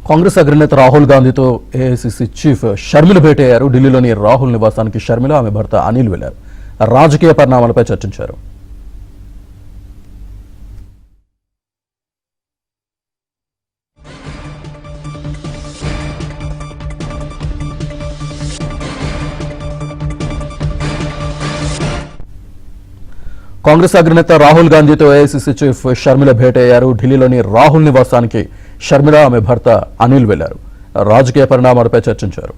కాంగ్రెస్ అగ్రనేత రాహుల్ గాంధీతో AICC chief Sharmila భేటీ అయ్యారు. ఢిల్లీలోని రాహుల్ నివాసానికి షర్మిల, ఆమె భర్త అనిల్ వెళ్లారు. రాజకీయ పరిణామాలపై చర్చించారు. కాంగ్రెస్ అగ్రనేత రాహుల్ గాంధీతో ఏఐసీసీ చీఫ్ షర్మిల భేటీ అయ్యారు. ఢిల్లీలోని రాహుల్ నివాసానికి షర్మిల, ఆమె భర్త అనిల్ వెళ్లారు. రాజకీయ పరిణామాలపై చర్చించారు.